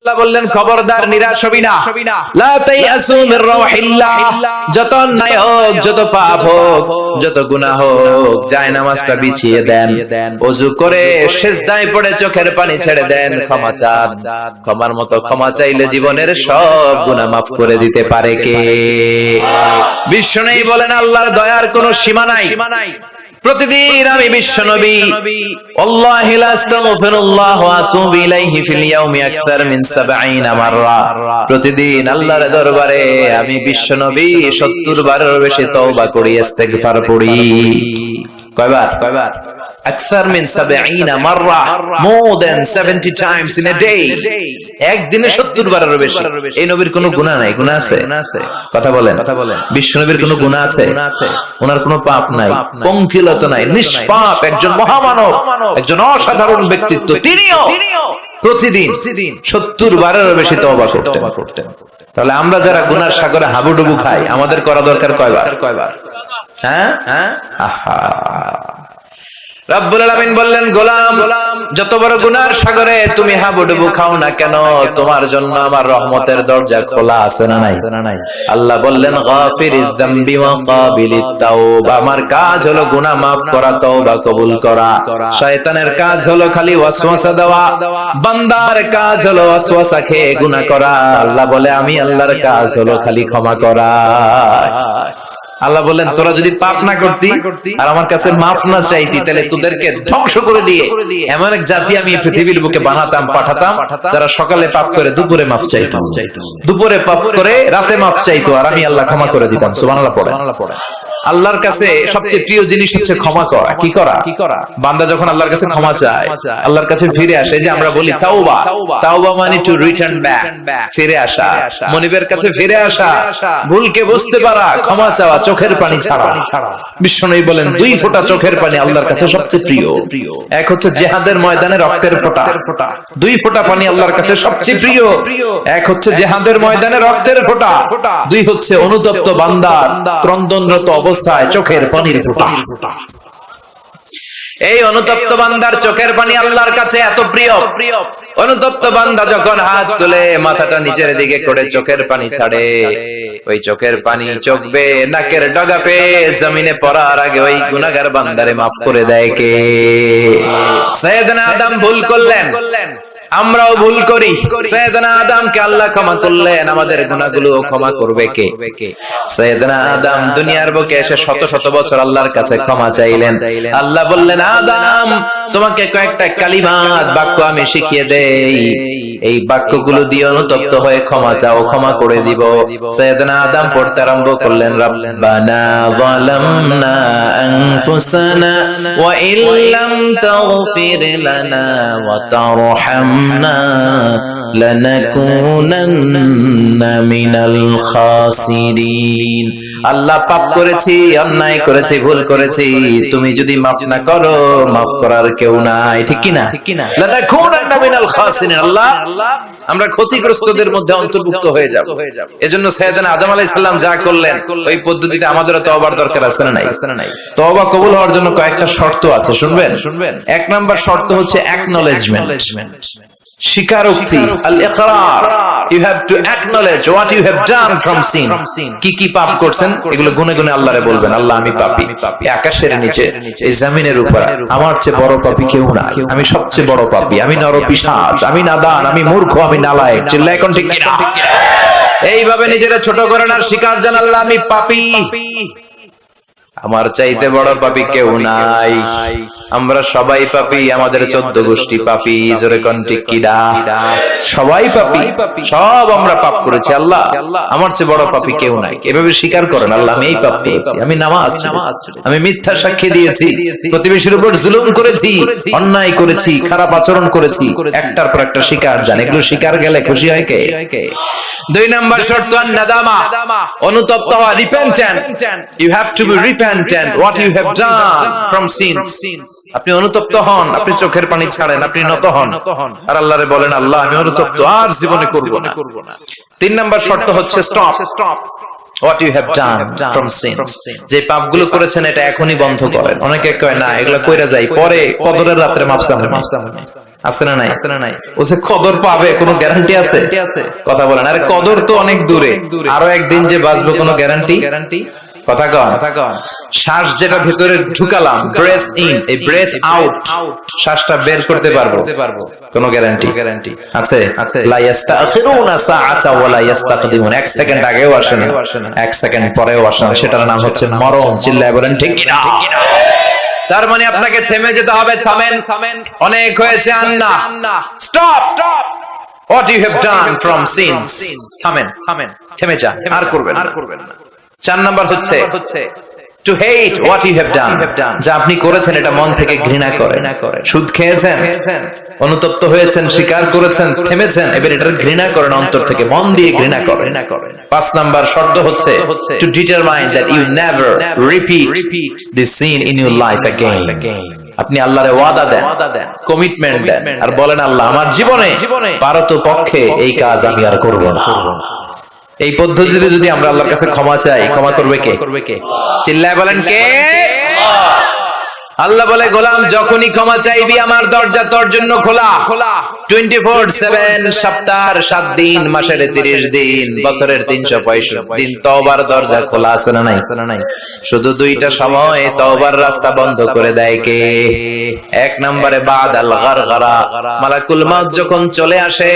আল্লাহ বললেন খবরদার নিরাশ হবি না, লা তাইয়াসু মির রাহিল্লাহ। যত অন্যায় হোক, যত পাপ হোক, যত গুনাহ হোক, জায়নামাজটা বিছিয়ে দেন, ওযু করে সিজদায় পড়ে চোখের পানি ছেড়ে দেন, ক্ষমা চান। ক্ষমার মতো ক্ষমা চাইলে জীবনের সব গুনাহ maaf করে দিতে পারে কে? বিশ্বনবী বলেন আল্লাহর দয়ার কোনো সীমা নাই। প্রতিদিন আমি বিশ্বনবী আল্লাহি লা আস্তাগফিরুল্লাহ ওয়া আতুবু ইলাইহি ফিল ইয়াউমি আকসার মিন 70 মাররা। প্রতিদিন আল্লাহর দরবারে আমি বিশ্বনবী 70 বারের বেশি তওবা করি, ইস্তেগফার পড়ি। কয়বার? আকসার মিন 70 মাররা, more than 70 times in a day। একদিনে 70 বারের বেশি। এই নবীর কোনো গুনাহ নাই? গুনাহ আছে? কথা বলেন। বিশ্বনবীর কোনো গুনাহ আছে? ওনার কোনো পাপ নাই, পঙ্কিলতা নাই, নিষ্পাপ একজন মহামানব, একজন অসাধারণ ব্যক্তিত্ব। তিনিও প্রতিদিন 70 বারের বেশি তওবা করতেন। তাহলে আমরা যারা গুনার সাগরে হাবুডুবু খাই, আমাদের করা দরকার কয়বার? হ্যাঁ, আহা। রব্বুল আলামিন বললেন, গোলাম, যত বড় গুনার সাগরে তুমি হাবুডুবু খাও না কেন, তোমার জন্য আমার রহমতের দরজা খোলা আছে না নাই? আল্লাহ বললেন, গাফিরিয যামবি ওয়া কাবিলিত তাওবা। আমার কাজ হলো গুনাহ maaf করা, তওবা কবুল করা। শয়তানের কাজ হলো খালি ওয়াসওয়াসা দেওয়া, বান্দার কাজ হলো ওয়াসওয়াসা খেয়ে গুনাহ করা। আল্লাহ বলে, আমি আল্লাহর কাজ হলো খালি ক্ষমা করা। আল্লাহ বলেন, তোরা যদি পাপ না করতি আর আমার কাছে মাফ না চাইতি, তাহলে তোদেরকে ধ্বংস করে দিয়ে এমন এক জাতি আমি পৃথিবীর বুকে বানাতাম, পাঠাতাম, যারা সকালে পাপ করে দুপুরে মাফ চাইতো, দুপুরে পাপ করে রাতে মাফ চাইতো, আর আমি আল্লাহ ক্ষমা করে দিতাম। সুবহানাল্লাহ পড়ে। আল্লাহর কাছে সবচেয়ে প্রিয় জিনিস হচ্ছে ক্ষমা করা। কি করা? বান্দা যখন আল্লাহর কাছে ক্ষমা চায়, আল্লাহর কাছে ফিরে আসে, যে আমরা বলি তাওবা মানে টু রিটার্ন ব্যাক, ফিরে আসা, মনিবের কাছে ফিরে আসা, ভুলকে বুঝতে পারা, ক্ষমা চাওয়া, চোখের পানি ছাড়া। বিশ্বনবী বলেন, 2 ফোঁটা চোখের পানি আল্লাহর কাছে সবচেয়ে প্রিয়। এক হচ্ছে জিহাদের ময়দানে রক্তের ফোঁটা, 2 ফোঁটা পানি আল্লাহর কাছে সবচেয়ে প্রিয়। এক হচ্ছে জিহাদের ময়দানে রক্তের ফোঁটা, 2 হচ্ছে অনুতপ্ত বান্দার ক্রন্দনরত অবস্থায় চোখের পানির ফোঁটা। এই অনুতপ্ত বান্দার চোখের পানি আল্লাহর কাছে এত প্রিয়। অনুতপ্ত বান্দা যখন হাত তুলে মাথাটা নিচের দিকে করে চোখের পানি ছাড়ে, ওই চোখের পানি চোখ বেয়ে নাকের ডগা পেয়ে জমিনে পড়ার আগে ওই গুনাহগার বান্দারে মাফ করে দেয় কে? সাইয়েদনা আদম ভুল করলেন, আমরাও ভুল করি। সাইয়েদনা আদমকে আল্লাহ ক্ষমা করলেন, আমাদের গুনাহগুলো ক্ষমা করবে কে? সাইয়েদনা আদম দুনিয়ার বুকে এসে শত শত বছর আল্লাহর কাছে ক্ষমা চাইলেন। আল্লাহ বললেন, আদম, তোমাকে কয়েকটা কালিমাত, বাক্য আমি শিখিয়ে দেই, এই বাক্যগুলো দিয়ে অনুতপ্ত হয়ে ক্ষমা চাও, ক্ষমা করে দিব। সাইয়েদনা আদম পড়তে আরম্ভ করলেন, রব্বানা যালামনা আনফুসানা ওয়া ইল্লাম তাগফির লানা ওয়া তারহামনা লানাকুনান্না মিনাল খাসিরিন। আল্লাহ, পাপ করেছি, অন্যায় করেছি, ভুল করেছি, তুমি যদি মাফ না করো, মাফ করার কেউ নাই। ঠিক কি না? লানাকুনান্না মিনাল খাসিরিন। আল্লাহ, আমরা ক্ষতিগ্রস্তদের মধ্যে অন্তর্ভুক্ত হয়ে যাব। এজন্য সাইয়েদনা আদম আলাইহিস সালাম যা করলেন, ওই পদ্ধতিতে আমাদেরও তওবার দরকার আছে না নাই? তওবা কবুল হওয়ার জন্য কয়েকটা শর্ত আছে, শুনবেন। 1 নাম্বার শর্ত হচ্ছে অ্যাকনলেজমেন্ট, স্বীকারোক্তি, আল ইকরার। You have to acknowledge what you have done from sin. কি পাপ করছেন এগুলো গুনে গুনে আল্লাহরে বলবেন, আল্লাহ, আমি পাপী, আকাশের নিচে, এই জমিনের উপর আমার চেয়ে বড় পাপী কেউ নাই, আমি সবচেয়ে বড় পাপী, আমি নরপিশাচ, আমি নাদান, আমি মূর্খ, আমি নালায়েক। চিল্লায় কোন ঠিক কিনা? এইভাবে নিজেরা ছোট করেন আর স্বীকার জান, আল্লাহ, আমি পাপী, আমার চাইতে বড় পাপী কেউ নাই। আমরা সবাই পাপী, আমাদের 14 গোষ্ঠী পাপী। জোরে কোন ঠিক কিনা? সবাই পাপী, সব আমরা পাপ করেছি। আল্লাহ, আমার চেয়ে বড় পাপী কেউ নাই। এভাবে স্বীকার করেন, আল্লাহ, আমি এই পাপ করেছি, আমি নামাজ ছেড়েছি, আমি মিথ্যা সাক্ষী দিয়েছি, প্রতিবেশীর উপর জুলুম করেছি, অন্যায় করেছি, খারাপ আচরণ করেছি। একটার পর একটা স্বীকার জান। এগুলো স্বীকার গেলে খুশি হয় কে? 2 নাম্বার শর্ত নাদামা, অনুতপ্ত হওয়া, repentant. You have to be repentant what you have done from sins। আপনি অনুতপ্ত হন, আপনি চোখের পানি ছাড়েন, আপনি নত হন আর আল্লাহরে বলেন, আল্লাহ, আমি অনুতপ্ত, আর জীবনে করব না। 3 নাম্বার শর্ত হচ্ছে stop. what you have done from sins, যে পাপগুলো করেছেন এটা এখনই বন্ধ করেন। অনেকে কয় না এগুলা কইরা যাই, পরে কদরের রাতে মাফ চাবেন। আছে না নাই? ও যে কদর পাবে কোনো গ্যারান্টি আছে? কথা বলেন, আরে কদর তো অনেক দূরে, আরো একদিন যে বাঁচবো কোনো গ্যারান্টি? কথা কন। শ্বাস যেটা ভিতরে ঢুকালাম, ব্রেথ ইন, এই ব্রেথ আউট, শ্বাসটা বের করতে পারবো, কোনো গ্যারান্টি আছে? লা ইস্তাখিরুনা সাআতা ওয়া লা ইস্তাকদিমুন, এক সেকেন্ড আগেও আসে না, এক সেকেন্ড পরেও আসে না, সেটার নাম হচ্ছে মরণ। চিল্লায় বলেন ঠিক কি না? তার মানে আপনাকে থেমে যেতে হবে। থামেন, অনেক হয়েছে, আন্না, stop, what you have done from sins, থামেন, থেমে যান, আর করবেন না। 4 নাম্বার হচ্ছে to hate what you have done, যা আপনি করেছেন এটা মন থেকে ঘৃণা করেন। সুদ খেয়েছেন, অনুতপ্ত হয়েছেন, স্বীকার করেছেন, থেমেছেন, এবার এটা ঘৃণা করেন অন্তর থেকে, মন দিয়ে ঘৃণা করেন। 5 নাম্বার শর্ত হচ্ছে to determine that you never repeat this sin in your life again। আপনি আল্লাহরে ওয়াদা দেন, কমিটমেন্ট দেন, আর বলেন আল্লাহ আমার জীবনে পারত পক্ষে এই কাজ আমি আর করব না। এই পদ্ধতিতে যদি আমরা আল্লাহর কাছে ক্ষমা চাই, ক্ষমা করবে কে? চিল্লায় বলেন কে? আল্লাহ বলে গোলাম যখনই ক্ষমা চাইবি আমার দরজা তোর জন্য খোলা। 24/7, সপ্তাহের 7 দিন, মাসের 30 দিন, বছরের 365 দিন তওবার দরজা খোলা আছে না নাই? শুধু 2টা সময় তওবার রাস্তা বন্ধ করে দেয় কে? 1 নম্বরে বাদাল গারগারা, মালাকুল মউত যখন চলে আসে,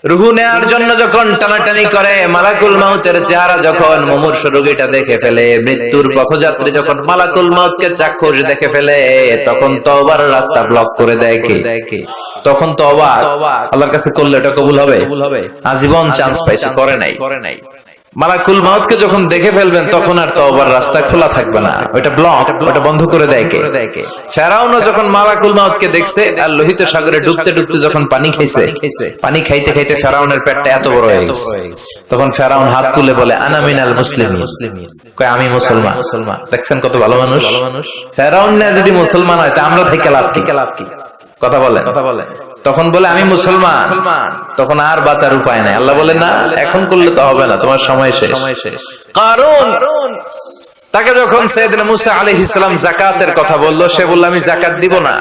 রুহু নেয়ার জন্য যখন টানাটানি করে, মালাকুল মাউতের চেহারা যখন মুমূর্ষ রোগীটা দেখে ফেলে, মৃত্যুর পথযাত্রী যখন মালাকুল মাউতকে চাক্ষুষ দেখে ফেলে, তখন তওবার রাস্তা ব্লক করে দেয় কে? তখন তওবা আল্লাহর কাছে করলে এটা কবুল হবে? আজীবন চান্স পাইছে, করে নাই। মালাকুল মাউতকে যখন দেখে ফেলবেন তখন আর তওবার রাস্তা খোলা থাকবে না, ওটা ব্লক, ওটা বন্ধ করে দেয় কে? ফেরাউনও যখন মালাকুল মাউতকে দেখছে আর লোহিত সাগরে ডুবতে যখন পানি খাইছে, পানি খাইতে ফেরাউনের পেটটা এত বড় হয়ে গেছে, তখন ফেরাউন হাত তুলে বলে আনা মিনাল মুসলিমিন, কয় আমি মুসলমান। দেখছেন কত ভালো মানুষ? ফেরাউন না যদি মুসলমান হয় তা আমরা থেকে লাভ কি? কথা বলে তখন বলে আমি মুসলমান, তখন আর বাঁচার উপায় নাই। আল্লাহ বলে না, এখন করলে তো হবে না, তোমার সময় শেষ। কারণ তাকে যখন সাইয়েদনা মুসা আলাইহিস সালাম যাকাতের কথা বলল, সে বলল আমি যাকাত দিব না।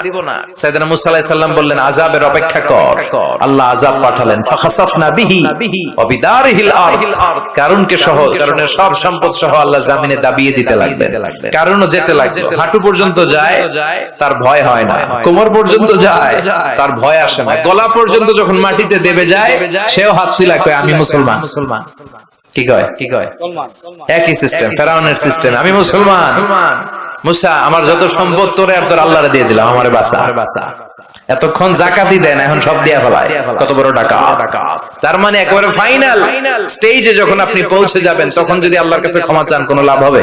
সাইয়েদনা মুসা আলাইহিস সালাম বললেন আযাবের অপেক্ষা কর। আল্লাহ আযাব পাঠালেন, ফাখাসাফনা বিহি ওয়া বিদারিহিল আরদ, কারণকে সহ, কারণের সব সম্পদ সহ আল্লাহ জমিনে দাবিয়ে দিতে লাগলেন। কারণও যেতে লাগলো, হাঁটু পর্যন্ত যায় তার ভয় হয় না, কোমর পর্যন্ত যায় তার ভয় আসে না, গলা পর্যন্ত যখন মাটিতে দেবে যায় সেও হাত তুলে কয় আমি মুসলমান। কি কয়? একই সিস্টেম, ফেরাউনের সিস্টেম, আমি মুসলমান। মুসা আমার যত সম্পদ তোরে আর তোর আল্লাহরে দিয়ে দিলাম, আমারে বাঁচা। এতক্ষণ যাকাতই দেয় না, এখন সব দিয়া ফেলায়, কত বড় ডাকাত। তার মানে একেবারে ফাইনাল স্টেজে যখন আপনি পৌঁছে যাবেন, তখন যদি আল্লাহর কাছে ক্ষমা চান কোনো লাভ হবে?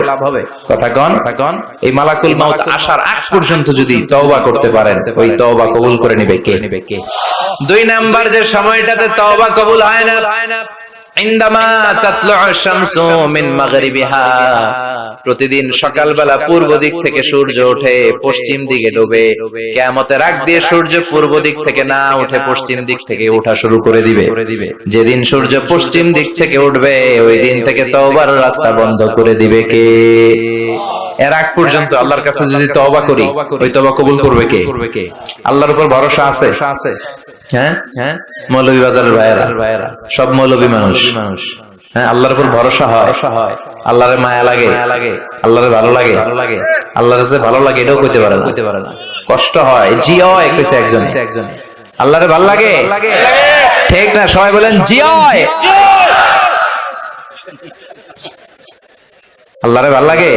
কথা কন। এই মালাকুল মাউত আসার আগ পর্যন্ত যদি তওবা করতে পারেন, ওই তওবা কবুল করে নিবে কে? 2 নাম্বার যে সময়টাতে তওবা কবুল হয় না, ইনদামা তাতলু'উ শামসু মিন মাগরিবিহা, প্রতিদিন সকালবেলা পূর্ব দিক থেকে সূর্য ওঠে, পশ্চিম দিকে ডোবে। কিয়ামতের আগ দিয়ে সূর্য পূর্ব দিক থেকে না উঠে পশ্চিম দিক থেকে ওঠা শুরু করে দিবে। যেদিন সূর্য পশ্চিম দিক থেকে উঠবে, ওই দিন থেকে তওবার রাস্তা বন্ধ করে দিবে কে? এর আগ পর্যন্ত আল্লাহর কাছে যদি তওবা করি, ওই তওবা কবুল করবে কে? আল্লাহর উপর ভরসা আছে? হ্যাঁ, মৌলভী বাজারের ভাইয়েরা সব মৌলভী মানুষ। হ্যাঁ, আল্লাহর উপর ভরসা হয়, আল্লাহরে মায়া লাগে, আল্লাহরে ভালো লাগে, আল্লাহরে যে ভালো লাগে এটাও কইতে পারে না, কষ্ট হয়, জি হয় কইছে একজন, আল্লাহরে ভালো লাগে, ঠিক না? সবাই বলেন জি হয়। আল্লাহরে ভালো লাগে,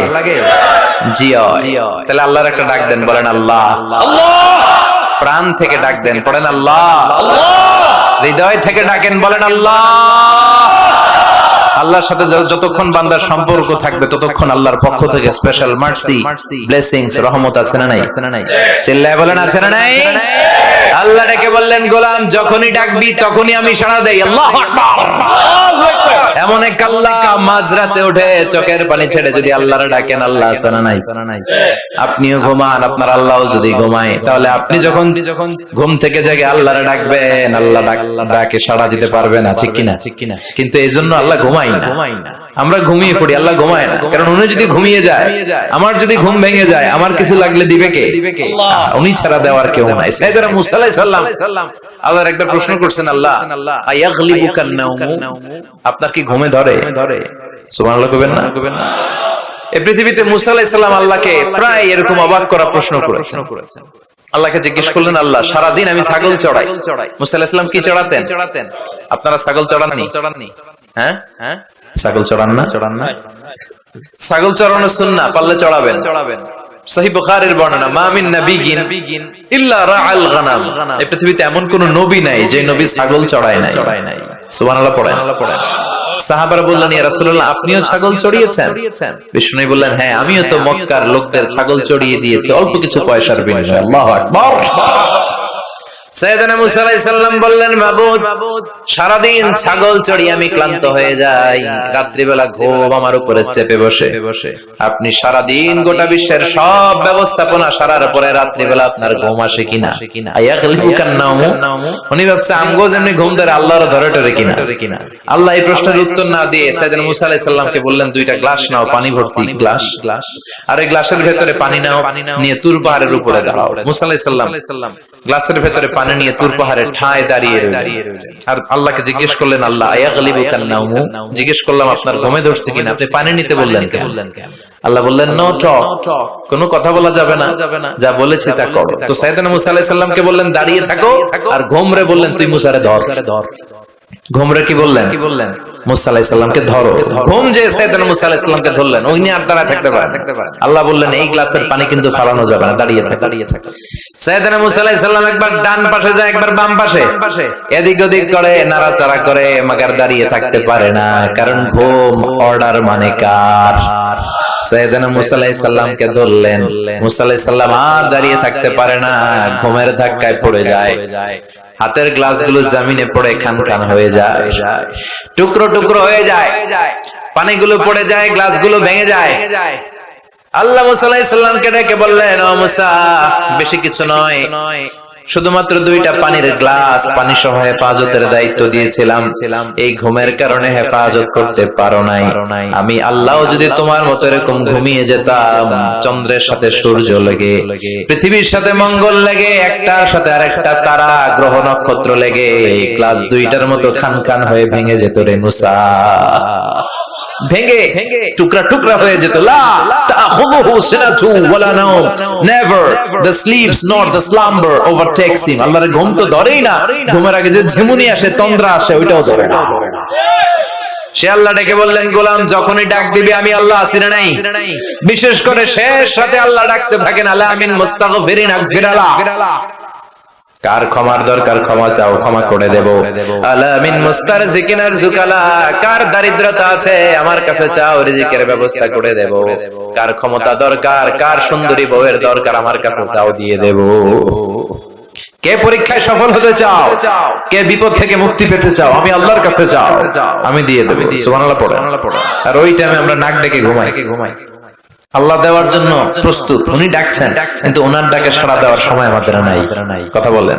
জি হয়। তাহলে আল্লাহর একটা ডাক দেন, বলেন আল্লাহ। প্রাণ থেকে ডাক দেন, পড়েন আল্লাহ। হৃদয় থেকে ডাকেন, বলেন আল্লাহ। আল্লাহর সাথে যতক্ষণ বান্দার সম্পর্ক থাকবে, ততক্ষণ আল্লাহর পক্ষ থেকে স্পেশাল মার্সি, ব্লেসিংস, রহমত আছে না নাই? চিল্লায় বলেন আছে না নাই? আল্লাহ ডেকে বললেন গোলাম যখনই ডাকবি তখনই আমি সাড়া দেই। আল্লাহু আকবার। এমন এক আল্লাহ মাঝরাতে উঠে চোখের পানি ছেড়ে যদি আল্লাহরে ডাকেন, আল্লাহ আছে না নাই? আপনিও ঘুমান, আপনার আল্লাহও যদি ঘুমায়, তাহলে আপনি যখন ঘুম থেকে জেগে আল্লাহরে ডাকবেন, আল্লাহ ডাকে সাড়া দিতে পারবে না, ঠিক কিনা? কিন্তু এই জন্য আল্লাহ ঘুমায় না। আমরা ঘুমিয়ে পড়ি, আল্লাহ ঘুমায় না, কারণ উনি যদি ঘুমিয়ে যায়, আমার যদি ঘুম ভেঙে যায়, আমার কিছু লাগলে দিবে কে? উনি ছাড়া দেওয়ার কেউ নাই। সাইয়েদনা মুসা আলাইহিস সালাম আল্লাহর একবার প্রশ্ন করছেন, আল্লাহ আয়াগলিবুকান নাওমু, আপনার কি ঘুমে ধরে? সুবহানাল্লাহ কইবেন না? এই পৃথিবীতে মুসা আলাইহিস সালাম আল্লাহকে প্রায় এরকম অবাক করা প্রশ্ন করেছেন। আল্লাহকে জিজ্ঞেস করলেন, আল্লাহ সারাদিন আমি ছাগল চড়াই। মুসা আলাইহিস সালাম কি চড়াতেন? আপনারা ছাগল চড়াননি? হ্যাঁ, ছাগল চড়ান না? ছাগল চড়ানো সুন্নাহ, পারলে চড়াবেন। সহিহ বুখারীর বর্ণনা, মা মিন নাবিয়্যিন ইল্লা রাআল গানাম, এই পৃথিবীতে এমন কোন নবী নাই যে নবী ছাগল চড়ায় নাই। সুবহানাল্লাহ পড়েন। সাহাবারা বললেন, ইয়া রাসূলুল্লাহ আপনিও ছাগল চড়িয়েছেন? বিষ্ণু বললেন, হ্যাঁ আমিও তো মক্কার লোকদের ছাগল চড়িয়ে দিয়েছি অল্প কিছু পয়সার বিনিময়ে। আল্লাহু আকবার। সাইয়েদনা মুসা আলাইহিস সালাম বললেন, মাবুদ সারাদিন ছাগল চড়িয়ে আমি ক্লান্ত হয়ে যাই, রাত্রিবেলা ঘুম আমার উপরে চেপে বসে। আপনি সারাদিন গোটা বিশ্বের সব ব্যবস্থাপনা সারার পরে রাত্রিবেলা আপনার ঘুম আসে কিনা? আয়াগলিবুকান নাওমু, উনি ভাবছে আমগো যেমনি ঘুম ধরে আল্লাহর ধরে টরে কিনা। আল্লাহ এই প্রশ্নের উত্তর না দিয়ে সাইয়েদনা মুসা আলাইহিস সালামকে বললেন, দুইটা গ্লাস নাও, পানি ভর্তি গ্লাস, আর এই গ্লাসের ভেতরে পানি নাও, নিয়ে তুর পাহাড়ের উপরে দাঁড়াও। মুসা আলাইহিস সালাম গ্লাসের ভেতরে পানি নিয়ে তুর পাহাড়ের ঠায় দাঁড়িয়ে রইলেন। আর আল্লাহকে জিজ্ঞেস করলেন, আল্লাহ আয়াগলিবুকান নাওমু, জিজ্ঞেস করলাম আপনার ঘুমে ধরছে কিনা, আপনি পানি নিতে বললেন কেন? আল্লাহ বললেন, নো টক, কোনো কথা বলা যাবে না, যা বলেছি তা করো। তো সাইয়েদনা মুসা আলাইহিস সালামকে বললেন দাঁড়িয়ে থাকো, আর ঘুমরে বললেন তুই মুসারে ধর। ঘুমরে কি বললেন? মুসা আলাইহিস সালামকে ধরো। ঘুম যে সাইয়েদনা মুসা আলাইহিস সালামকে ধরলেন, উনি আর দাঁড়ায় থাকতে পারেন। আল্লাহ বললেন এই গ্লাসের পানি কিন্তু ফালানো যাবে না, দাঁড়িয়ে থাক। সাইয়েদনা মুসা আলাইহিস সালাম একবার ডান পাশে যায়, একবার বাম পাশে, এদিক ওদিক করে, নাড়াচাড়া করে, মাগার দাঁড়িয়ে থাকতে পারে না, কারণ ঘুম অর্ডার মানে কার? সাইয়েদনা মুসা আলাইহিস সালামকে ধরলেন। মুসা আলাইহিস সালাম আর দাঁড়িয়ে থাকতে পারে না, ঘুমের ধাক্কায় পড়ে যায়। হাতের গ্লাসগুলো জমিনে পড়ে খান খান হয়ে যায়, টুকরো টুকরো হয়ে যায়, পানিগুলো পড়ে যায়, গ্লাসগুলো ভেঙে যায়। আল্লাহ মুসা আলাইহিস সালামকে ডেকে বললেন, ও মুসা বেশি কিছু নয়, শুধুমাত্র দুইটা পানির গ্লাস, পানি সহ হেফাজতের দায়িত্ব দিয়েছিলাম, এই ঘুমের কারণে হেফাজত করতে পারো নাই। আমি আল্লাহ যদি তোমার মতো এরকম ঘুমিয়ে যেতাম, চন্দ্রের সাথে সূর্য লেগে, পৃথিবীর সাথে মঙ্গল লেগে, একটার সাথে আরেকটা তারা গ্রহ নক্ষত্র লেগে গ্লাস দুইটার মতো খান খান হয়ে ভেঙে যেত রে মুসা, ভেঙে টুকরা টুকরা হয়ে যেত। লা তাখুযুহু সিনাতু ওয়ালা নাওম, never the slips not the slumber overtakes him. আল্লাহর ঘুম তো ধরেই না, ঘুমের আগে যে ঝিমুনি আসে, তন্দ্রা আসে, ওইটাও ধরে না। সে আল্লাহ ডেকে বললেন, গোলাম যখনই ডাক দিবি আমি আল্লাহ আছি না নাই? বিশেষ করে শেষ রাতে আল্লাহ ডাকতে থাকেন, আলা মিন মুস্তাগফিরিন আগফিরালা, কার ক্ষমার দরকার ক্ষমা চাও, ক্ষমা করে দেব। আলা মিন মুস্তারজিকিন আরযুকালা, কার দারিদ্রতা আছে আমার কাছে চাও, রিজিকের ব্যবস্থা করে দেব। কার ক্ষমতা দরকার, কার সুন্দরী বউয়ের দরকার, আমার কাছে চাও, দিয়ে দেব। কে পরীক্ষায় সফল হতে চাও, কে বিপদ থেকে মুক্তি পেতে চাও, আমি আল্লাহর কাছে চাও, আমি দিয়ে দেব। সুবহানাল্লাহ পড়ো। আর ওই টাইমে আমরা নাক ডেকে ঘুমাই। আল্লাহ দেওয়ার জন্য প্রস্তুত, উনি ডাকছেন, কিন্তু ওনার ডাকে সাড়া দেওয়ার সময় আমাদের নাই। কথা বলেন।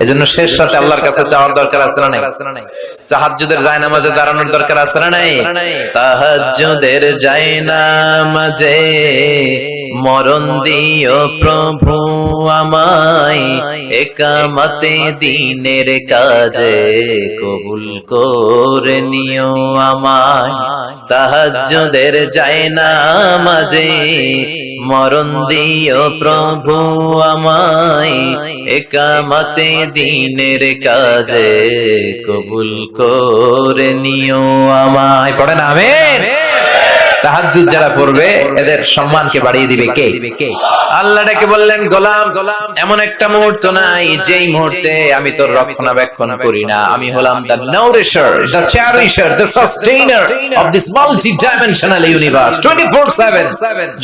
এজন্য শেষ রাতে আল্লাহর কাছে চাওয়ার দরকার আছে না নাই? তাহাজ্জুদের জায়নামাজে দাঁড়ানোর দরকার আছে না নাই? তাহাজ্জুদের জায়নামাজে মরণ দিও প্রভু আমায়, একামতে দিনের কাজে কবুল করে নিও আমায়। তাহাজ্জুদের জায়নামাজে মরণ দিও প্রভু আমায়, একামতে দিনের কাজে কবুল করে নিও আমায়। পড়েন আমিন। তাহাজ্জুদ যারা পড়বে এদের সম্মানকে বাড়িয়ে দিবে কে? আল্লাহ ডেকে বললেন, গোলাম এমন একটা মুহূর্ত নাই যেই মুহূর্তে আমি তোর রক্ষণাবেক্ষণ করি না। আমি হলাম the nourisher, the cherisher, the sustainer of this multi dimensional universe 24/7।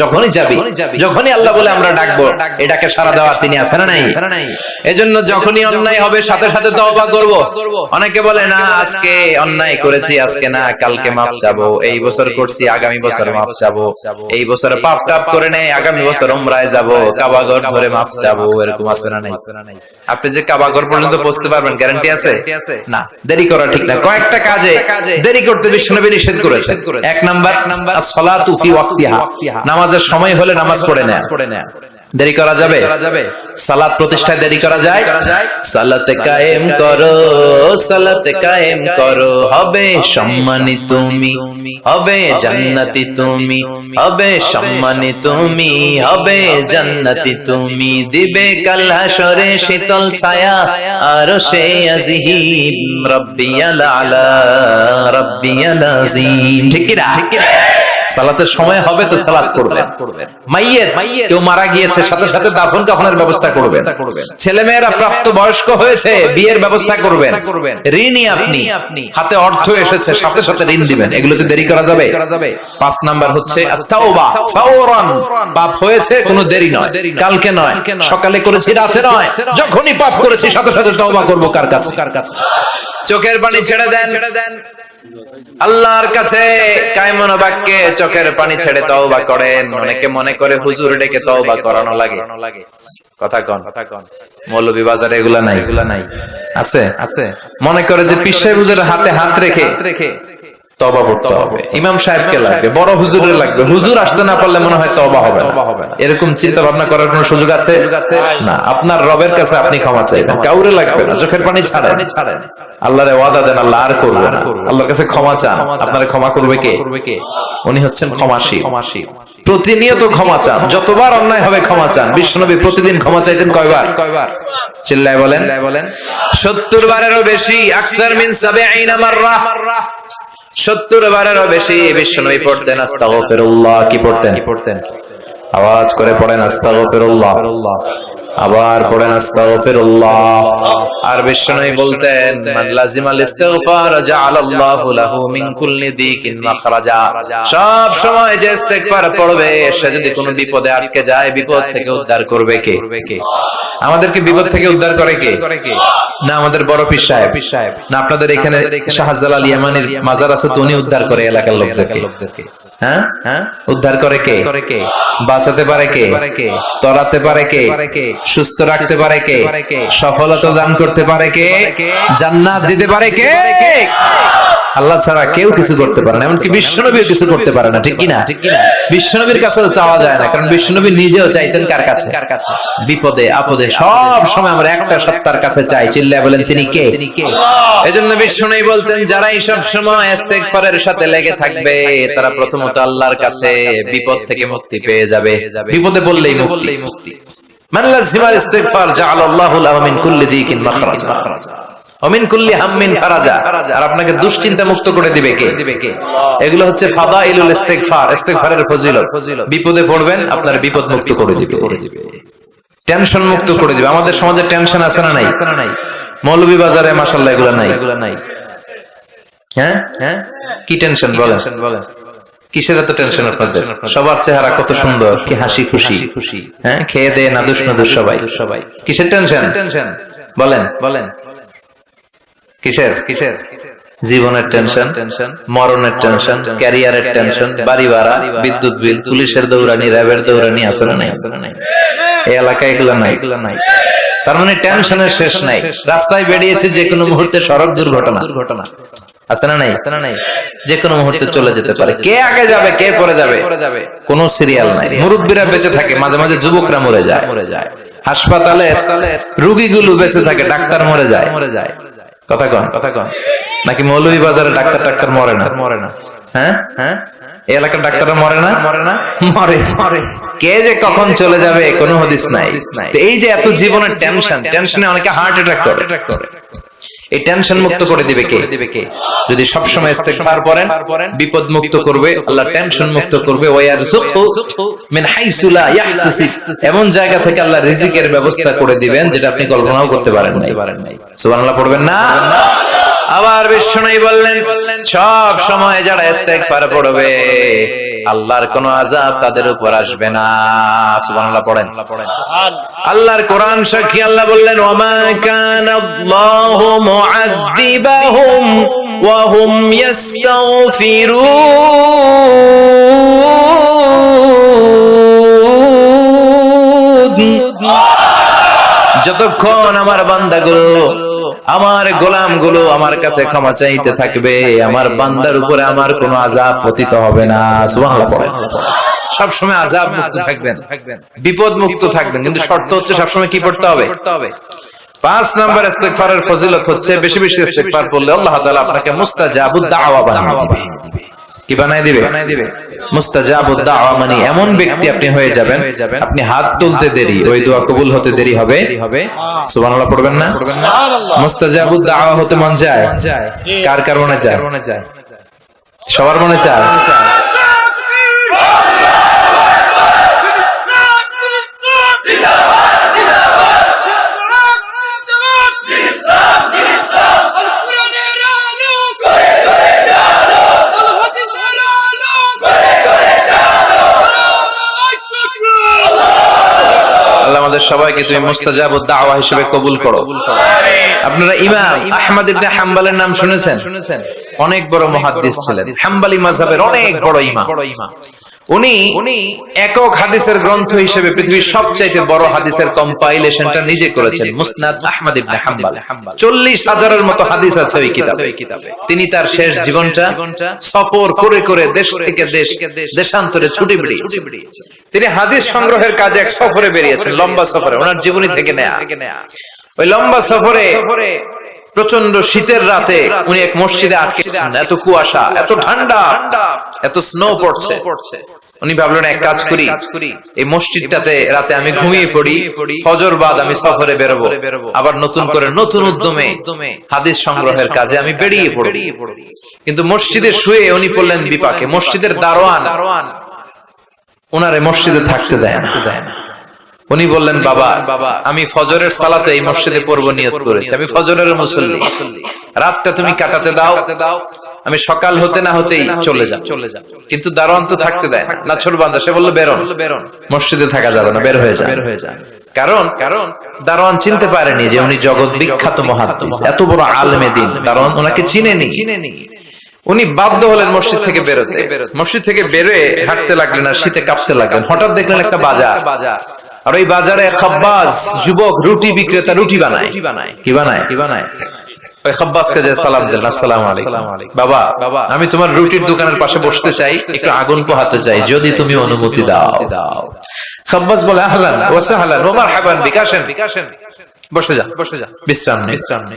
যখনই যাবি, যখনই আল্লাহ বলে আমরা ডাকবো, এটাকে সাড়া দেওয়ার তিনি আছেন না নাই? এজন্য যখনই অন্যায় হবে সাথে সাথে তওবা করব। অনেকে বলে না আজকে অন্যায় করেছি, আজকে না কালকে মাফ চাবো, এই বছর করছি আগামী বছর বছর মাফ চাবো, এই বছরে পাপ টাপ করে নেই, আগামী বছর উমরায় যাব, কাবা ঘর ধরে মাফ চাবো, এরকম আছে না নাই? আপনি যে কাবা ঘর পর্যন্ত পৌঁছতে পারবেন গ্যারান্টি আছে? না, দেরি করা ঠিক না। কয়েকটা কাজে দেরি করতে বিশ্বনবী নিষেধ করেছেন। এক নাম্বার as-salatu fi waqtiha, নামাজের সময় হলে নামাজ পড়ে নেয়া। দেরি করা যাবে? সালাত প্রতিষ্ঠায় দেরি করা যায়? সালাতে কায়েম করো, সালাতে কায়েম করো, হবে সম্মানী তুমি, হবে জান্নাতি তুমি, হবে সম্মানী তুমি, হবে জান্নাতি তুমি, দিবে কাল হাশরে শীতল ছায়া আরশে আজিম, রাব্বিয়াল আলা রাব্বিয়াল আযীম। ঠিক কি না? সালাতের সময় হবে তো সালাত করবেন। মাইয়েত, কেউ মারা গিয়েছে, সাথে সাথে দাফন কাফনের ব্যবস্থা করবেন। ছেলেমেয়েরা প্রাপ্ত বয়স্ক হয়েছে, বিয়ের ব্যবস্থা করবেন। ঋণী আপনি, হাতে অর্থ এসেছে, সাথে সাথে ঋণ দিবেন। এগুলোতে দেরি করা যাবে? 5 নাম্বার হচ্ছে আত-তাওবা ফাওরান, পাপ হয়েছে কোনো দেরি নয়, কালকে নয়, সকালে করেছি রাতে নয়, যখনই পাপ করেছি সাথে সাথে তওবা করব। কার কাছে? চোখের পানি ছেড়ে দেন আল্লাহর কাছে, কায়মন বাক্যে চোখের পানি ছেড়ে তওবা করেন। অনেকে মনে করে হুজুর ডেকে তওবা করানো লাগে। কথা কন, মৌলভী বাজারে এগুলা নাই, আছে। মনে করে যে পীর সাহেব হুজুরের হাতে হাত রেখে তওবা করতে হবে, ইমাম সাহেবকে লাগবে, বড় হুজুরের লাগবে, হুজুর আসতে না পারলে মনে হয় তওবা হবে না। এরকম চিন্তা ভাবনা করার কোনো সুযোগ আছে না। আপনার রবের কাছে আপনি ক্ষমা চাইবেন, কাউরে লাগবে না। চোখের পানি ছাড়েন, আল্লাহরে ওয়াদা দেন আল্লাহ আর করবে না। আল্লাহর কাছে ক্ষমা চান, আপনারে ক্ষমা করবে কে? উনি হচ্ছেন ক্ষমাশীল। প্রতিনিয়ত ক্ষমা চান, যতবার অন্যায় হবে ক্ষমা চান। বিশ্বনবী প্রতিদিন ক্ষমা চাইতেন কয়বার? চিল্লায় বলেন। 70 বারেরও বেশি। আকসার মিন 70 মাররা, 70 বারেরও বেশি বিশ্বনবী পড়তেন আস্তাগফিরুল্লাহ। কি পড়তেন? আওয়াজ করে পড়েন আস্তাগফিরুল্লাহ, আবার পড়েন আস্তাগফিরুল্লাহ। আর বিশ্বনবী বলতেন মান লাজিমাল ইস্তিগফার জাআলাল্লাহু লাহু মিন কুল্লি দিকিন মাখরাজা। সব সময় যে ইস্তিগফার পড়বে সে যদি কোনো বিপদে আটকে যায়, বিপদ থেকে উদ্ধার করবে কে? আমাদেরকে বিপদ থেকে উদ্ধার করে কে? না আমাদের বড় পীর সাহেব, না আপনাদের এখানে শাহজালাল ইয়ামানির মাজার আছে তো উনি উদ্ধার করে এলাকার লোকদেরকে। হ্যাঁ, উদ্ধার করে কে? বাঁচাতে পারে কে? তরাতে পারে কে? সুস্থ রাখতে পারে কে? সফলতা দান করতে পারে কে? জান্নাত দিতে পারে কে? আল্লাহ ছাড়া কেউ কিছু করতে পারে না, এমনকি বিশ্বনবীও কিছু করতে পারে না। ঠিক কিনা? বিশ্বনবীর কাছেও চাওয়া যায় না, কারণ বিশ্বনবী নিজেও চাইতেন কার কাছে? বিপদে আপদে সব সময় আমরা একটা সত্তার কাছে চাই। চিল্লায় বলেন তিনি কে? এজন্য বিশ্বনবী বলতেন যারা এই সব সময় ইস্তিগফারের সাথে লেগে থাকবে তারা প্রথমত আল্লাহর কাছে বিপদ থেকে মুক্তি পেয়ে যাবে। বিপদে পড়লেই মুক্তি। মান লাজিমাল ইস্তিগফার জাআলাল্লাহু লাহু মিন কুল্লি দিকিন মাখরাজা ওয়া মিন কুল্লি হাম্মিন ফারাজা। আর আপনাকে দুশ্চিন্তা মুক্ত করে দিবে কে? এগুলো হচ্ছে ফাদাইলুল ইস্তিগফার, ইস্তিগফারের ফজিলত। বিপদে পড়বেন আপনার বিপদ মুক্ত করে দিবে, টেনশন মুক্ত করে দিবে। আমাদের সমাজে টেনশন আছে না নাই? মৌলভী বাজারে মাশাআল্লাহ এগুলো নাই। হ্যাঁ, কি টেনশন বলেন? কিসের এত টেনশন আপনাদের? সবার চেহারা কত সুন্দর, কি হাসি খুশি, হ্যাঁ, খেয়ে দে নাদুস সবাই। কিসের টেনশন বলেন? কিসের? জীবনের টেনশন, মরণের টেনশন, ক্যারিয়ারের টেনশন, বাড়ি ভাড়া, বিদ্যুৎ বিল, পুলিশের দৌড়ানি, র্যাবের দৌড়ানি আছে না নাই? এই এলাকায় এগুলো নাই। তার মানে টেনশনের শেষ নাই। রাস্তায় বেরিয়েছে যে কোনো মুহূর্তে সড়ক দুর্ঘটনা আছে না নাই? যে কোনো মুহূর্তে চলে যেতে পারে। কে আগে যাবে কে পরে যাবে কোন সিরিয়াল নাই। মুরব্বীরা বেঁচে থাকে, মাঝে মাঝে যুবকরা মরে যায়। হাসপাতালে রোগীগুলো বেঁচে থাকে, ডাক্তার মরে যায়। কথা কন নাকি মৌলভী বাজারে ডাক্তার মরে না? হ্যাঁ, এই এলাকার ডাক্তাররা মরে না? মরে। কে যে কখন চলে যাবে কোনো হদিস নাই। তো এই যে এত জীবনের টেনশনে অনেকে হার্ট অ্যাটাক করে। এই টেনশন মুক্ত করে দিবে কে? যদি সব সময় ইস্তিগফার পড়েন বিপদ মুক্ত করবে আল্লাহ, টেনশন মুক্ত করবে। ওয়ায়ারযুকহু মিন হাইসু লা ইয়াহতাসিব, এমন জায়গা থেকে আল্লাহ রিজিকের ব্যবস্থা করে দিবেন যেটা আপনি কল্পনাও করতে পারেন নাই। সুবহানাল্লাহ পড়বেন না? আবার বিশ্বনবী বললেন সব সময় যারা ইস্তিগফার পড়বে আল্লাহর কোনো আযাব তাদের উপর আসবে না। সুবহানাল্লাহ পড়েন। আল্লাহর কোরআন সাক্ষী, আল্লাহ বললেন ওয়া মা কানাল্লাহু মুআযযিবাহুম ওয়া হুম ইস্তাগফিরুন। যতক্ষণ আমার বান্দাগুলো, আমার গোলামগুলো আমার কাছে ক্ষমা চাইতে থাকবে, আমার বান্দার উপরে আমার কোনো আযাব পতিত হবে না। সুবহানাল্লাহ পড়েন। সব সময় আযাব মুক্ত থাকবেন, বিপদ মুক্ত থাকবেন, কিন্তু শর্ত হচ্ছে সব সময় কি পড়তে হবে? 5 নাম্বার ইস্তিগফারের ফজিলত হচ্ছে বেশি বেশি ইস্তিগফার করলে আল্লাহ তাআলা আপনাকে মুস্তাজাবুদ দাওয়া বানিয়ে দিবে। কি বানাই দিবে? মুস্তাজাবুদ দাওয়া মানে এমন ব্যক্তি আপনি হয়ে যাবেন, আপনি হাত তুলতে দেরি, ওই দোয়া কবুল হতে দেরি হবে। সুবহানাল্লাহ পড়বেন না? মুস্তাজাবুদ দাওয়া হতে মন যায়? কার কার মনে চায়? সবার মনে চায়? আমাদের সবাইকে তুমি মুস্তাজাবুদ দাওয়া হিসেবে কবুল করো। আপনারা ইমাম আহমদ ইবনে হাম্বলের নাম শুনেছেন? অনেক বড় মুহাদ্দিস ছিলেন, হাম্বলি মাযহাবের অনেক বড় ইমাম। উনি একক হাদিসের গ্রন্থ হিসেবে পৃথিবীর সবচাইতে বড় হাদিসের কম্পাইলেশনটা নিজে করেছেন, মুসনাদ আহমদ ইবনে হাম্বল। 40,000-এর মতো হাদিস আছে ওই কিতাবে। তিনি তার শেষ জীবনটা সফর করে করে দেশ থেকে দেশ, দেশান্তরে ছুটে বেরিয়েছেন। তিনি হাদিস সংগ্রহের কাজে এক সফরে বেরিয়েছেন, লম্বা সফরে, ওনার জীবনী থেকে নেয়া। ওই লম্বা সফরে প্রচন্ড শীতের রাতে উনি এক মসজিদে আটকেছেন। এত কুয়াশা, এত ঠান্ডা, এত স্নো পড়ছে। উনি ভাবলেন এক কাজ করি, এই মসজিদটাতে রাতে আমি ঘুমিয়ে পড়ি, ফজর বাদ আমি সফরে বেরোবো, আবার নতুন করে নতুন উদ্যমে হাদিস সংগ্রহের কাজে আমি বেরিয়ে পড়ব। কিন্তু মসজিদে শুয়ে উনি পড়লেন বিপাকে। মসজিদের দারোয়ান ওনারে মসজিদে থাকতে দেয় না। উনি বললেন, বাবা আমি ফজরের সালাতে এই মসজিদে পড়ব নিয়ত করেছি, আমি ফজরের মুসল্লি, রাতটা তুমি কাটাতে দাও, আমি সকাল হতে না হতেই চলে যাব। কিন্তু দারোয়ান তো থাকতে দেয় না, নাছোড়বান্দা। সে বলল, বেরোন, মসজিদে থাকা যাবে না, বের হয়ে যান। কারণ দারোয়ান চিনতে পারেনি যে উনি জগৎ বিখ্যাত মুহাদ্দিস, এত বড় আলেমে দ্বীন। দারোয়ান ওনাকে চিনেনি। উনি বাধ্য হলেন মসজিদ থেকে বেরোতে। মসজিদ থেকে বেরোয় হাঁটতে লাগলেন আর শীতে কাঁপতে লাগলেন। হঠাৎ দেখলেন একটা বাজার, আর ওই বাজারে খাব্বাস যুবক রুটি বিক্রেতা রুটি বানায়। কি বানায়? ওই খাব্বাসকে যে সালাম দিলেন, আসসালামু আলাইকুম, বাবা আমি তোমার রুটির দোকানের পাশে বসতে চাই, একটু আগুন পোহাতে চাই, যদি তুমি অনুমতি দাও। খাব্বাস বলে, আহলান ওয়া সাহলান ওয়া মারহাবান বিক, আসেন বসে যান, বিশ্রাম নেই,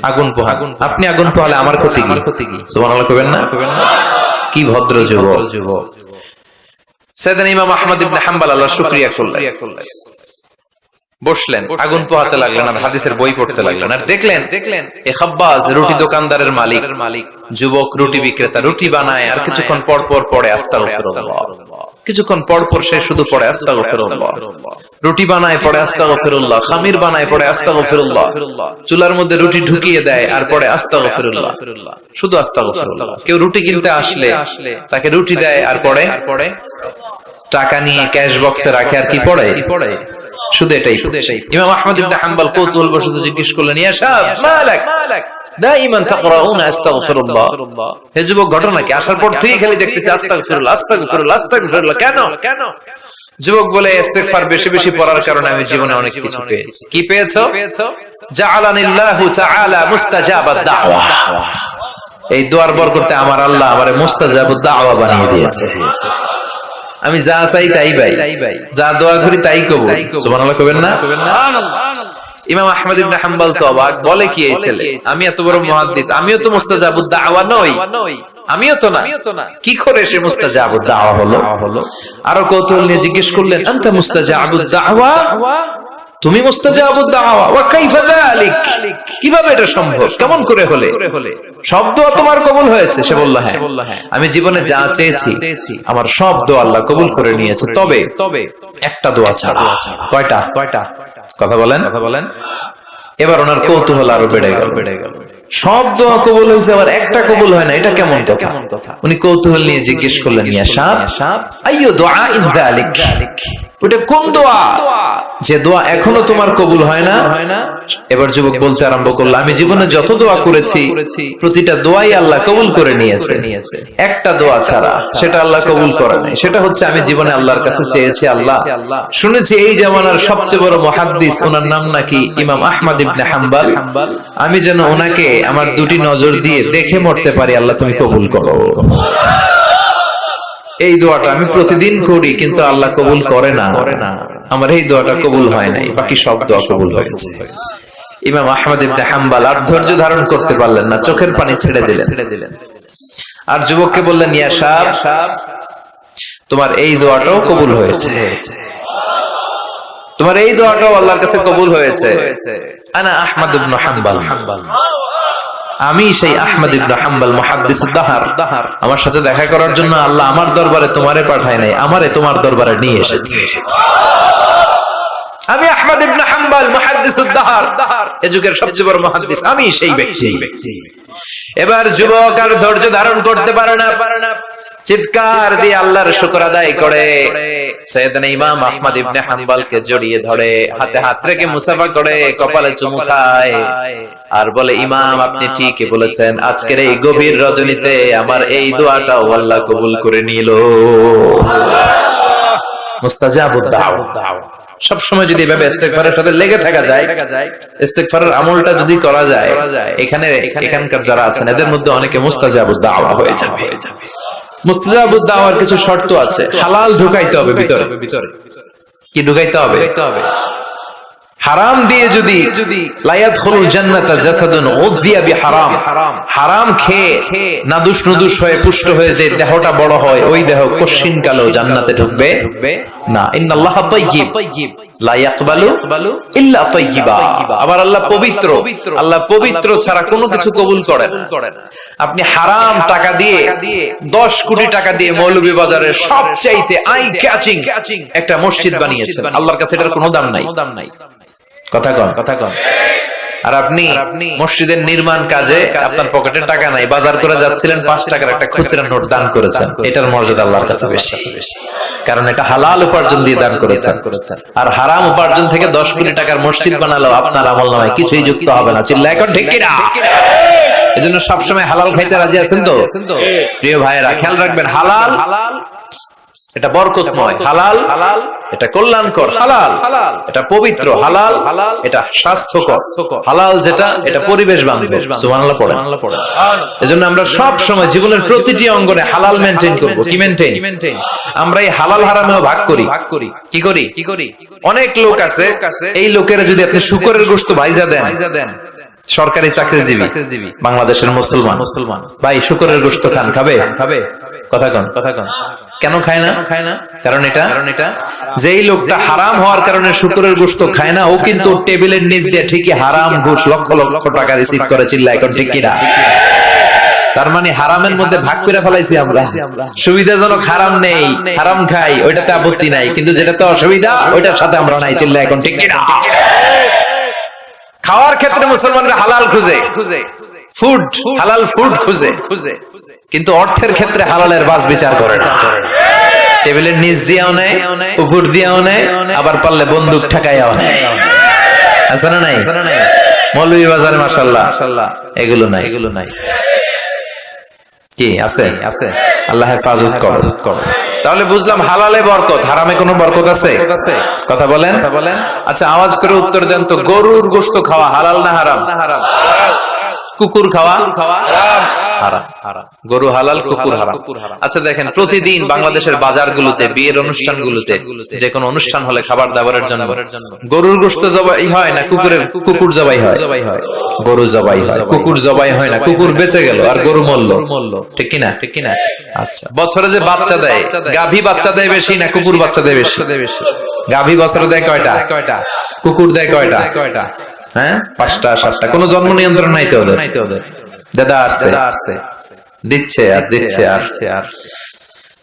আগুন পোহা। আপনি আগুন পোহালে আমার ক্ষতি কি? সুবহানাল্লাহ কইবেন না? কি ভদ্র যুবক। সাইয়েদনা ইমাম আহমদ ইবনে হাম্বল আল্লাহর শুকরিয়া করলেন, বসলেন, আগুন পোহাতে লাগলেন আর হাদিসের বই পড়তে লাগলেন। আর দেখলেন এই খাব্বাস রুটি দোকানদারের মালিক, যুবক রুটি বিক্রেতা, রুটি বানায় আর কিছুক্ষণ পর পর পড়ে আস্তাগফিরুল্লাহ, কিছুক্ষণ পর পর সে শুধু পড়ে আস্তাগফিরুল্লাহ। রুটি বানায় পড়ে আস্তাগফিরুল্লাহ, খামির বানায় পড়ে আস্তাগফিরুল্লাহ, চুলার মধ্যে রুটি ঢুকিয়ে দেয় আর পড়ে আস্তাগফিরুল্লাহ, শুধু আস্তাগফিরুল্লাহ। কেউ রুটি কিনতে আসলে তাকে রুটি দেয় আর পড়ে, টাকা নিয়ে ক্যাশ বক্সে রাখে আর কি পড়ে, শুধু এটাই। ইমাম আহমদ ইবনে হাম্বল কৌতূহলবশত জিজ্ঞেস করলেন, ইয়া শাব মালাক দাইমান তাকরাউনা আস্তাগফিরুল্লাহ, হে যুবক ঘটনা কি? আসার পর থেকে খালি দেখতেছি আস্তাগফিরুল্লাহ, আস্তাগফিরুল্লাহ, আস্তাগফিরুল্লাহ। কেন? যুবক বলে, ইস্তিগফার বেশি বেশি পড়ার কারণে আমি জীবনে অনেক কিছু পেয়েছি। কি পেয়েছো? জাআলানিল্লাহু তাআলা মুস্তাজাবাদ দাওয়া। এই দোয়ার বরকতে আমার আল্লাহ আমারে মুস্তাজাবুদ দাওয়া বানিয়ে দিয়েছে। আমি যা চাই তাই ভাই, যা দোয়া করি তাই কবুল। সুবহানাল্লাহ কইবেন না? ইমাম আহমদ ইবনে হাম্বল তো অবাক, বলে কি এই ছেলে, আমি এত বড় মুহাদ্দিস, আমিও তো মুস্তাজাবুদ দাওয়া নই, আমিও তো না, কি করে সে মুস্তাজাবুদ দাওয়া হলো? আরো কৌতূহল নিয়ে জিজ্ঞেস করলেন, আনতা মুস্তাজাবুদ দাওয়া, তুমি মুস্তাজাবুদ দাওয়া, ওয়া কাইফা যালিক, কিভাবে এটা সম্ভব, কেমন করে হলে? সব দোয়া তোমার কবুল হয়েছে? সে বলল, হ্যাঁ, আমি জীবনে যা চেয়েছি আমার সব দোয়া আল্লাহ কবুল করে নিয়েছে, তবে একটা দোয়া ছাড়া। কয়টা? কথা বলেন। এবার ওনার কৌতূহল আরো বেড়ে গেল। সব দোয়া কবুল হয়েছে, আবার একটা কবুল হয় না, এটা কেমন কথা? উনি কৌতূহল নিয়ে জিজ্ঞেস করলেন, ইয়া শাব আইয়ু দুআইন যালিক, ওটা কোন দোয়া? যে দোয়া এখনো তোমার কবুল হয় না। এবার যুবক বলতে আরম্ভ করলো, আমি জীবনে যত দোয়া করেছি প্রতিটা দোয়াই আল্লাহ কবুল করে নিয়েছে, একটা দোয়া ছাড়া সেটা আল্লাহ কবুল করে নাই। সেটা হচ্ছে আমি জীবনে আল্লাহর কাছে চেয়েছি, আল্লাহ শুনেছি এই জামানার সবচেয়ে বড় মুহাদ্দিস, ওনার নাম নাকি ইমাম আহমদ ইবনে হাম্বল, আমি যেন ওনাকে আমার দুটি নজর দিয়ে দেখে মরতে পারি, আল্লাহ তুমি কবুল করো। এই দোয়াটা আমি প্রতিদিন করি, কিন্তু আল্লাহ কবুল করে না, আমার এই দোয়াটা কবুল হয় নাই, বাকি সব দোয়া কবুল হয়েছে। ইমাম আহমদ ইবনে হাম্বল আর ধৈর্য ধারণ করতে পারলেন না, চোখের পানি ছেড়ে দিলেন। আর যুবককে বললেন, ইয়া শাব, তোমার এই দোয়াটাও কবুল হয়েছে, তোমার এই দোয়াটাও আল্লাহর কাছে কবুল হয়েছে। আনা আহমদ ইবনে হাম্বল, আমি সেই আহমদ ইবনে হাম্বল মুহাদ্দিসুদ দাহর, আমার সাথে দেখা করার জন্য আল্লাহ আমার দরবারে তোমারে পাঠায় নাই, আমারে তোমার দরবারে নিয়ে এসেছে। আমি আহমদ ইবনে হাম্বল মুহাদ্দিসুদ দাহর, এই যুগের সবচেয়ে বড় মুহাদ্দিস, আমি সেই ব্যক্তি। এবার যুবক আর ধৈর্য ধারণ করতে পারে না, চিৎকার দিয়ে আল্লাহর শুকর আদায় করে সাইয়েদনা ইমাম আহমদ ইবনে হাম্বলকে জড়িয়ে ধরে, হাতে হাত রেখে মুসাফা করে, কপালে চুমু খায় আর বলে, ইমাম আপনি ঠিকই বলেছেন, আজকের এই গভীর রজনীতে আমার এই দোয়াটাও আল্লাহ কবুল করে নিল। মুস্তাজাবুদ দাওয়া। সব সময় যদি এভাবে ইস্তেগফারের সাথে লেগে থাকা যায়, ইস্তেগফারের আমলটা যদি করা যায়, এখানকার যারা আছেন এদের মধ্যে অনেকে মুস্তাজাবুদ দাওয়া হয়ে যাবে। মুস্তাজাবুদ দাওয়ার কিছু শর্ত আছে, হালাল ঢুকাইতে হবে ভিতরে। কি ঢুকাইতে হবে? হারাম দিয়ে যদি লা ইয়াদখুলুল জান্নাতা জাসাদুন গুযিয়া বিহারাম, হারাম খেয়ে নাদুস নুদুস হয়ে পুষ্ট হয়ে যে দেহটা বড় হয়, ওই দেহ কশিন কালো জান্নাতে ঢুকবে না। ইন্নাল্লাহা তাইয়্যিব লা ইয়াকবালু ইল্লা তাইয়্যিবা। আবার আল্লাহ পবিত্র, আল্লাহ পবিত্র ছাড়া কোনো কিছু কবুল করেন না। আপনি হারাম টাকা দিয়ে 10 কোটি টাকা দিয়ে মৌলভীবাজারের সবচাইতে আই ক্যাচিং একটা মসজিদ বানিয়েছেন, আল্লাহর কাছে এটার কোনো দাম নাই। কথা কন। আর আপনি মসজিদের নির্মাণ কাজে আপনার পকেটে টাকা নাই, বাজার করে যাচ্ছিলেন, 5 টাকার একটা খুচরা নোট দান করেছেন, এটার মর্যাদা আল্লাহর কাছে বেশি, কারণ এটা হালাল উপার্জন দিয়ে দান করেছেন। আর হারাম উপার্জন থেকে 10 কোটি টাকার মসজিদ বানালো আপনার আমলনামায় কিছুই যুক্ত হবে না। চিল্লায় এখন ঠিক কি না? এজন্য সবসময় হালাল খাইতে রাজি আছেন তো প্রিয় ভাইয়েরা? খেয়াল রাখবেন, হালাল এটা বরকতময়, হালাল এটা কল্যাণকর, হালাল এটা পবিত্র, হালাল এটা স্বাস্থ্যকর, হালাল যেটা এটা পরিবেশ বান্ধব। সুবহানাল্লাহ পড়েন। এজন্য আমরা সব সময় জীবনের প্রতিটি অঙ্গনে হালাল মেইনটেইন করব। কি মেইনটেইন? আমরা এই হালাল হারামেও ভাগ করি। কি করি? অনেক লোক আছে, এই লোকেরা যদি আপনি শুকরের গোশত ভাইজা দেন, সরকারি চাকরিজীবী বাংলাদেশের মুসলমান ভাই, শুকরের গোশত খাবে? কথা কন। কেন খায় না? কারণ এটা যেই লোকটা হারাম হওয়ার কারণে শুকরের গোশত খায় না, ও কিন্তু টেবিলের নিচ দিয়ে ঠিকই হারাম ঘুষ লক্ষ লক্ষ টাকা রিসিভ করে। চিল্লায় এখন ঠিক কিনা? তার মানে হারামের মধ্যে ভাগ করে ফেলাইছি আমরা। সুবিধাজনক হারাম নেই, হারাম খাই, ওইটাতে আপত্তি নাই, কিন্তু যেটাতে অসুবিধা ওইটার সাথে আমরা নাই। চিল্লায় এখন ঠিক কিনা? খাওয়ার ক্ষেত্রে মুসলমানরা হালাল খুঁজে, ফুড হালাল ফুড খুঁজে, কিন্তু অর্থের ক্ষেত্রে হালালের বাস বিচার করে না। টেবিলের নিচ দিয়েও নেয়, উপর দিয়েও নেয়, আবার পারলে বন্দুক ঠেকাইয়াও নেয়। আছে না নাই? মৌলভীবাজারে মাশাআল্লাহ এগুলো নাই। কি আছে? আল্লাহ হেফাজত করো। তাহলে বুঝলাম হালালে বরকত, হারামে কোনো বরকত আছে? কথা বলেন। আচ্ছা আওয়াজ করে উত্তর দেন তো, গরুর গোশত খাওয়া হালাল না হারাম? কুকুর খাওয়া হারাম। গরু হালাল, কুকুর হারাম। আচ্ছা দেখেন, প্রতিদিন বাংলাদেশের বাজারগুলোতে, বিয়ের অনুষ্ঠানগুলোতে, যে কোনো অনুষ্ঠান হলে খাবার দাবারের জন্য গরুর গোশত জবাই হয় না কুকুর জবাই হয়? গরু জবাই হয়, কুকুর জবাই হয় না। কুকুর বেঁচে গেল আর গরু মরল, ঠিক কিনা? আচ্ছা, বছরে যে বাচ্চা দেয়, গাভী বাচ্চা দেয় বেশি না কুকুর বাচ্চা দেয় বেশি? গাভী বছরে দেয় কয়টা? কুকুর দেয় কয়টা? হ্যাঁ, 5টা 7টা। কোনো জন্ম নিয়ন্ত্রণ নাই তো ওদের। দাদা আসছে, দিচ্ছে আর।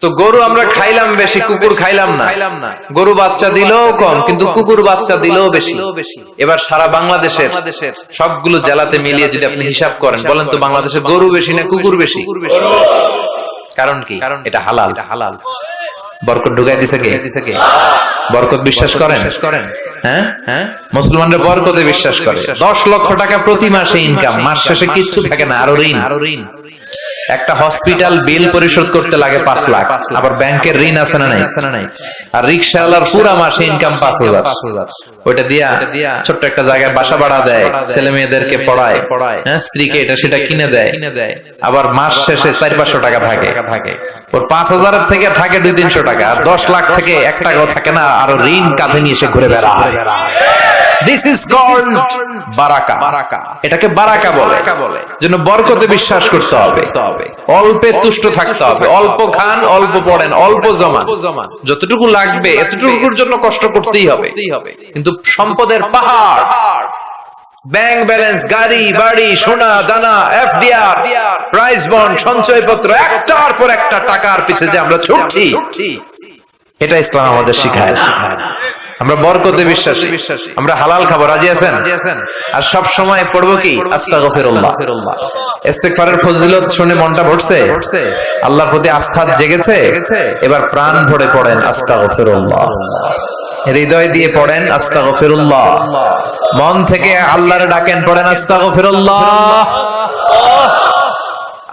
তো গরু আমরা খাইলাম বেশি, কুকুর খাইলাম না। গরু বাচ্চা দিলেও কম, কিন্তু কুকুর বাচ্চা দিলেও বেশি। এবার সারা বাংলাদেশের সবগুলো জেলাতে মিলিয়ে যদি আপনি হিসাব করেন, বলেন তো বাংলাদেশে গরু বেশি না কুকুর বেশি? কারণ কি? এটা হালাল। বরকত ঢুকাই দিছে কে? বরকত বিশ্বাস করেন? হ্যাঁ, মুসলমানরা বরকতে বিশ্বাস করে। 10 লক্ষ টাকা প্রতি মাসে ইনকাম, মাস শেষে কিচ্ছু থাকে না, আরো ঋণ। একটা হসপিটাল বিল পরিশোধ করতে লাগে 5 লাখ, আবার ব্যাংকের ঋণ আছে না নাই? আর রিকশাওয়ালার পুরা মাসে ইনকাম 5,000, ওইটা দিয়া ছোট্ট একটা জায়গায় বাসা ভাড়া দেয়, ছেলে মেয়েদেরকে পড়ায়, হ্যাঁ, স্ত্রীকে এটা সেটা কিনে দেয়, আবার মাস শেষে 400-500 টাকা থাকে। ওর 5,000 থেকে থাকে 200-300 টাকা, আর 10 লাখ থেকে 1 টাকাও থাকে না, আর ঋণ কাঁধে নিয়ে এসে ঘুরে বেড়ায়। This is called বারাকা। এটাকে বারাকা বলে। জন্য বরকতে বিশ্বাস করতে হবে, অল্পে তুষ্ট থাকতে হবে, অল্প খান, অল্প পড়েন, অল্প জমান, যতটুকু লাগবে এতটুকুর জন্য কষ্ট করতেই হবে। কিন্তু সম্পদের পাহাড়, ব্যাংক ব্যালেন্স, গাড়ি বাড়ি, সোনা দানা, এফডিআর, প্রাইজ বন্ড, সঞ্চয়পত্র, একটার পর একটা টাকার পিছে যে আমরা ছুটছি, এটা ইসলাম আমাদের শিখায় না। আমরা বরকতে বিশ্বাসী, আমরা হালাল খাবো, রাজি আছেন? আর সব সময় পড়বো কি? আস্তাগফিরুল্লাহ। ইস্তিগফারের ফজিলত শুনে মনটা ভরছে, আল্লাহর প্রতি আস্থা জেগেছে, এবার প্রাণ ভরে পড়েন আস্তাগফিরুল্লাহ, হৃদয় দিয়ে পড়েন আস্তাগফিরুল্লাহ, মন থেকে আল্লাহরে ডাকেন, পড়েন আস্তাগফিরুল্লাহ।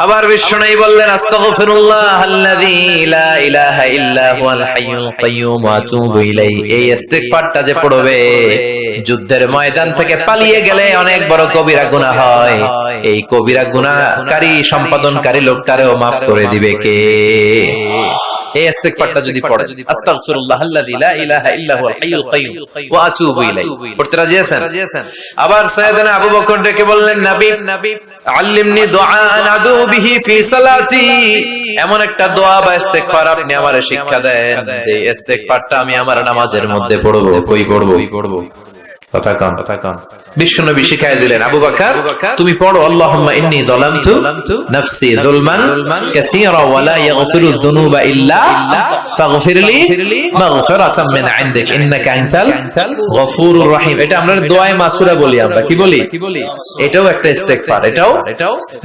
আবার বিষ্ণু বললেন আস্তাগফিরুল্লাহ আল্লাযী লা ইলাহা ইল্লা হুয়াল হাইয়ুল কাইয়্যুম ওয়া আতুবু ইলাইহি। এই ইস্তিগফারটা যে পড়বে, যুদ্ধের ময়দান থেকে পালিয়ে গেলে অনেক বড় কবিরা গুনাহ হয়, এই কবিরা গুনাহকারী সম্পাদনকারী লোকটারেও maaf করে দিবে কে? এই ইস্তিগফারটা যদি পড়েন, আস্তাগফিরুল্লাহ আল্লাযী লা ইলাহা ইল্লা হুয়াল হাইয়ুল কাইয়্যুম ওয়া আতুবু ইলাইহি, পড়তে রাজি আছেন? আবার সাইয়েদনা আবু বকর ডেকে বললেন, নবী আল্লিমনি দুআআন আদু বিহি ফি সালাতি, এমন একটা দোয়া বা ইস্তিগফার আপনি আমারে শিক্ষা দেন যে ইস্তিগফারটা আমি আমার নামাজের মধ্যে পড়ব। কই পড়ব? কথা কন। বিশ্বনবী শিখায় দিলেন, আবু বকর তুমি পড়ো, আল্লাহুম্মা ইন্নী যালামতু নাফসি যুলমান কাসীরা ওয়া লা ইয়াগফিরুয যুনুবা ইল্লা ফাগফিরলি মাগফিরাতাম মিন ইনদিক ইন্নাকা আনতাল গফুরুর রহিম। এটা আমরা দোয়ায়ে মাসুরা বলি, আমরা কি বলি? এটাও একটা ইস্তিগফার। এটাও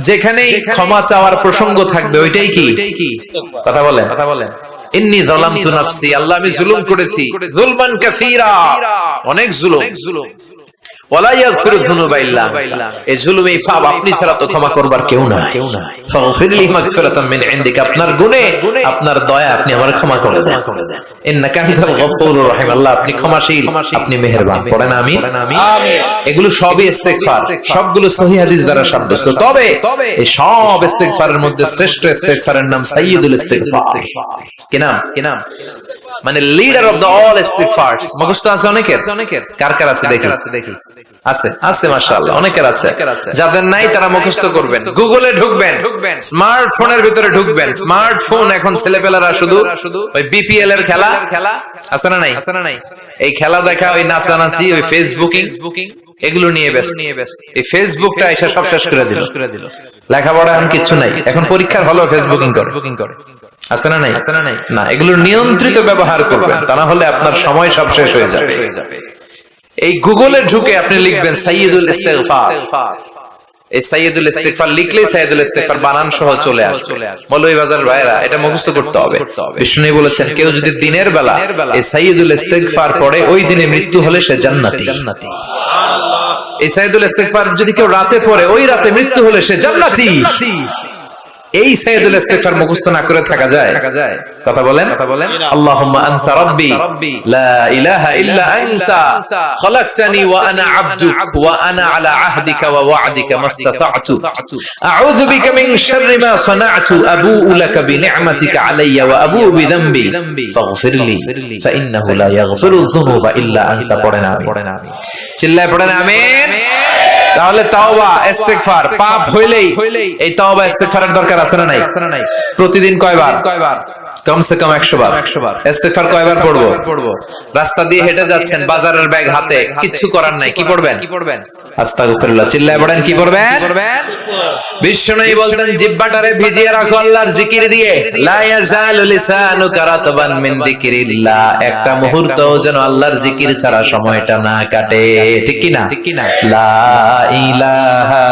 যেখানে ক্ষমা চাওয়ার প্রসঙ্গ থাকবে ওইটাই কি? কথা বলেন। ইন্নী যালামতু নাফসি, আল্লাহ আমি জুলুম করেছি, যুলমান কাসীরা, অনেক জুলুম, ওয়ালা ইয়াগফিরুয যুনুবা ইল্লা, এই জুলুম, এই পাপ আপনি ছাড়া তো ক্ষমা করবার কেউ নাই। ফাগফিরলি মাগফিরাতাম মিন ইনদিক, আপনার গুণে, আপনার দয়া আপনি আমার ক্ষমা করে দেন। ইন্নাকা আনতাল গফুরুর রহিম, আল্লাহ আপনি ক্ষমাশীল, আপনি মেহেরবান। পড়েন আমিন। এগুলো সবই ইস্তিগফার, সবগুলো সহিহ হাদিস দ্বারা সাব্যস্ত। তবে এই সব ইস্তিগফারের মধ্যে শ্রেষ্ঠ ইস্তিগফারের নাম সাইয়্যিদুল ইস্তিগফার। কি নাম? মানে লিডার অফ দ্য অল ইস্তিগফারস। মুখস্থ আছে অনেকের? কার আছে দেখি? আছে মাশাআল্লাহ, অনেকের আছে। যাদের নাই তারা মুখস্থ করবেন, গুগলে ঢুকবেন, স্মার্টফোনের ভিতরে ঢুকবেন। স্মার্টফোন এখন ছেলেপেলারা শুধু ওই বিপিএল এর খেলা আছে না নাই? এই খেলা দেখা, ওই নাচানাচি, ওই ফেসবুকিং, এগুলো নিয়ে ব্যস্ত। এই ফেসবুকটা এসে সব শেষ করে দিল। লেখাপড়া এখন কিচ্ছু নাই, এখন পরীক্ষার হলো ফেসবুকিং করে। আছে না নাই? না, এগুলো নিয়ন্ত্রিত ব্যবহার করবেন, তা না হলে আপনার সময় সব শেষ হয়ে যাবে। এই গুগলে ঢুকে আপনি লিখবেন সাইয়্যিদুল ইস্তিগফার। এই সাইয়্যিদুল ইস্তিগফার লিখলেই সাইয়্যিদুল ইস্তিগফার বানান সহ চলে আসবে। মৌলভীবাজার ভাইরা, এটা মুখস্থ করতে হবে। বিষ্ণু বলেছেন, কেউ যদি দিনের বেলা এই সাইয়্যিদুল ইস্তিগফার পড়ে, ওই দিনে মৃত্যু হলে সে জান্নাতি। এই সাইয়্যিদুল ইস্তিগফার যদি কেউ রাতে পড়ে, ওই রাতে মৃত্যু হলে সে জান্নাতি। এই সাইয়্যিদুল ইস্তিগফার মুখস্থ না করে থাকা যায়? কথা বলেন। আল্লাহুম্মা আনতা রাব্বি লা ইলাহা ইল্লা আনতা খালাকতানি ওয়া আনা আবদুক ওয়া আনা আলা আহদিকা ওয়া ওয়া'দিকা মাসতাতা'তু আউযু বিকা মিন শাররি মা সানা'তু আবু'ু লাকা বিনি'মাতিকা আলাইয়া ওয়া আবু'ু বিযামবি ফাগফিরলি ফাইন্নাহু লা ইয়াগফিরুয যুনুবা ইল্লা আনতা। পড়েন আমিন। চিল্লায় পড়েন আমিন। তাহলে তাওবা ইস্তিগফার, পাপ হইলেই এই তাওবা ইস্তিগফারের দরকার আছে না নাই? প্রতিদিন কয়বার? কমসে কম 100 বার। ইস্তিগফার কয়বার পড়বো? রাস্তা দিয়ে হেঁটে যাচ্ছেন, বাজারের ব্যাগ হাতে, কিচ্ছু করার নাই, কি পড়বেন? আস্তাগফিরুল্লাহ। চিল্লায় পড়েন, কি পড়বেন? বিষ্ণু বলতেন, জিহ্বাটারে ভিজিয়ে রাখো আল্লাহর জিকির দিয়ে। লা ইয়াজালু লিসানুকা রাতবান মিন যিকরিল্লাহ, একটা মুহূর্তও যেন আল্লাহর জিকির ছাড়া সময়টা না কাটে। ঠিক কি না? লা ইলাহা